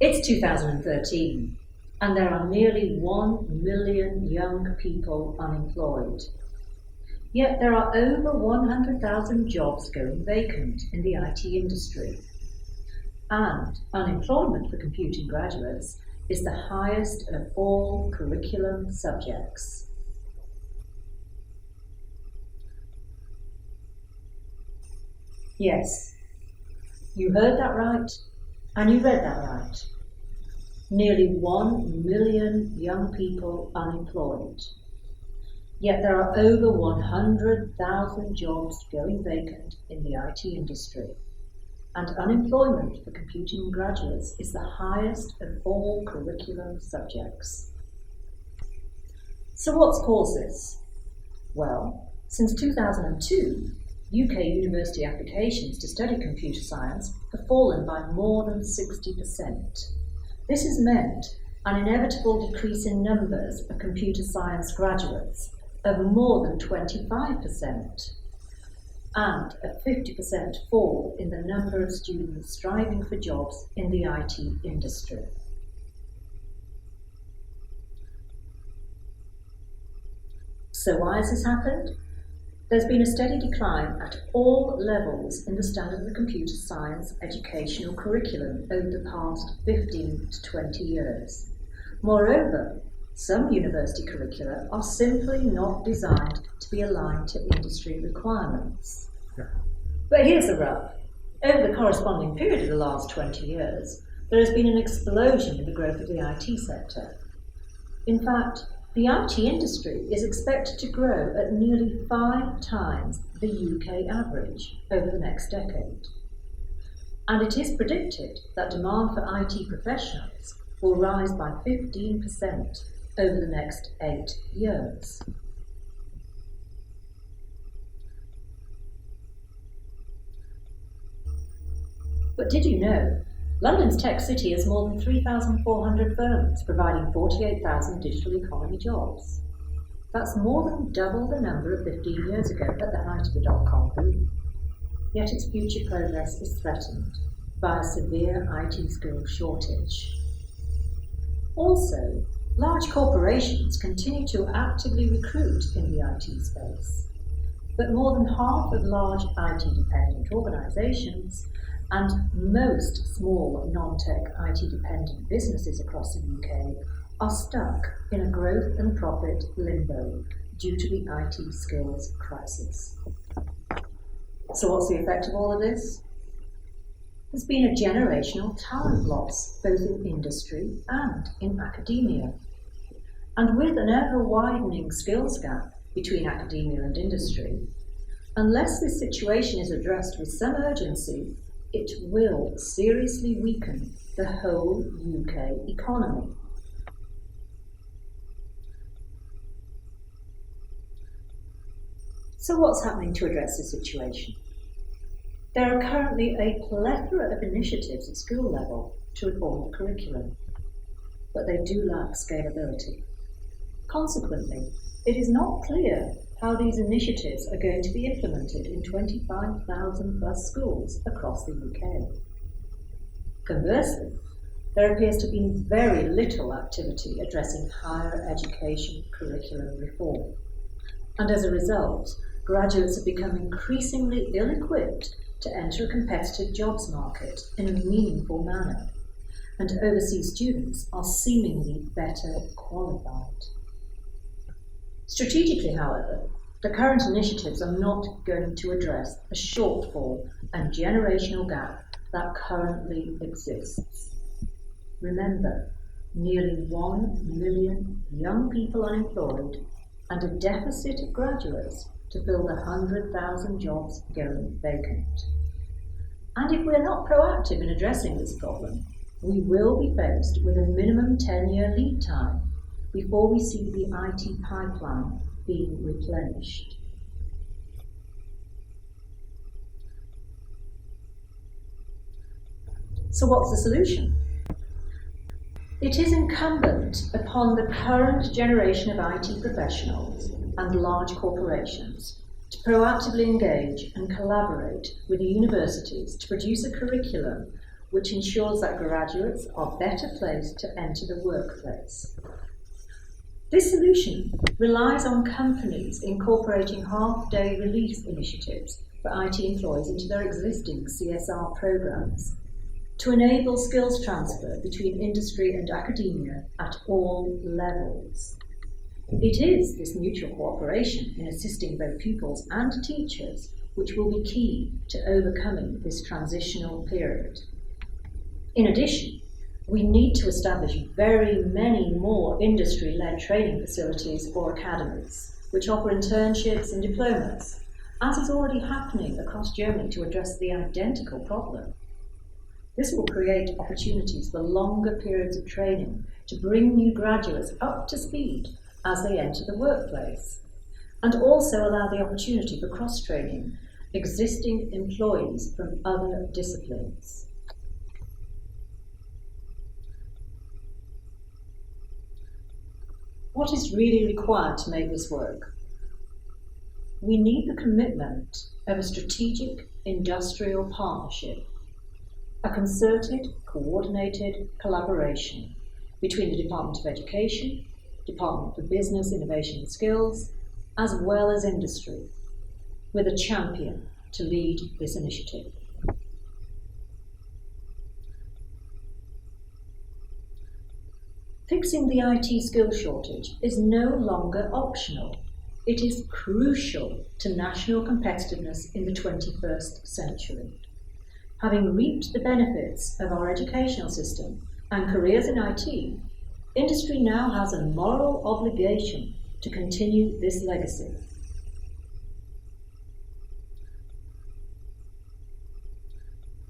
It's 2013, and there are nearly 1 million young people unemployed. Yet there are over 100,000 jobs going vacant in the IT industry. And unemployment for computing graduates is the highest of all curriculum subjects. Yes, you heard that right, and you read that right. Nearly 1 million young people unemployed. Yet there are over 100,000 jobs going vacant in the IT industry. And unemployment for computing graduates is the highest of all curriculum subjects. So what's caused this? Well, since 2002, UK university applications to study computer science have fallen by more than 60%. This has meant an inevitable decrease in numbers of computer science graduates of more than 25%, and a 50% fall in the number of students striving for jobs in the IT industry. So why has this happened? There's been a steady decline at all levels in the standard of the computer science educational curriculum over the past 15 to 20 years. Moreover, some university curricula are simply not designed to be aligned to industry requirements. But here's the rub. Over the corresponding period of the last 20 years, there has been an explosion in the growth of the IT sector. In fact, the IT industry is expected to grow at nearly 5 times the UK average over the next decade. And it is predicted that demand for IT professionals will rise by 15% over the next 8 years. But did you know, London's tech city has more than 3,400 firms providing 48,000 digital economy jobs. That's more than double the number of 15 years ago at the height of the dot-com boom. Yet its future progress is threatened by a severe IT skills shortage. Also, large corporations continue to actively recruit in the IT space, but more than half of large IT-dependent organisations and most small non-tech IT-dependent businesses across the UK are stuck in a growth and profit limbo due to the IT skills crisis. So what's the effect of all of this? There's been a generational talent loss both in industry and in academia. And with an ever-widening skills gap between academia and industry, unless this situation is addressed with some urgency, it will seriously weaken the whole UK economy. So what's happening to address this situation? There are currently a plethora of initiatives at school level to reform the curriculum, but they do lack scalability. Consequently, it is not clear how these initiatives are going to be implemented in 25,000 plus schools across the UK. Conversely, there appears to have been very little activity addressing higher education curriculum reform. And as a result, graduates have become increasingly ill-equipped to enter a competitive jobs market in a meaningful manner, and overseas students are seemingly better qualified. Strategically, however, the current initiatives are not going to address the shortfall and generational gap that currently exists. Remember, nearly 1 million young people unemployed and a deficit of graduates to fill the 100,000 jobs going vacant. And if we're not proactive in addressing this problem, we will be faced with a minimum 10-year lead time before we see the IT pipeline being replenished. So what's the solution? It is incumbent upon the current generation of IT professionals and large corporations to proactively engage and collaborate with the universities to produce a curriculum which ensures that graduates are better placed to enter the workplace. This solution relies on companies incorporating half-day relief initiatives for IT employees into their existing CSR programs to enable skills transfer between industry and academia at all levels. It is this mutual cooperation in assisting both pupils and teachers which will be key to overcoming this transitional period. In addition, we need to establish very many more industry-led training facilities or academies, which offer internships and diplomas, as is already happening across Germany to address the identical problem. This will create opportunities for longer periods of training to bring new graduates up to speed as they enter the workplace, and also allow the opportunity for cross-training existing employees from other disciplines. What is really required to make this work? We need the commitment of a strategic industrial partnership, a concerted, coordinated collaboration between the Department of Education, Department for Business, Innovation and Skills, as well as industry, with a champion to lead this initiative. Fixing the IT skills shortage is no longer optional. It is crucial to national competitiveness in the 21st century. Having reaped the benefits of our educational system and careers in IT, industry now has a moral obligation to continue this legacy.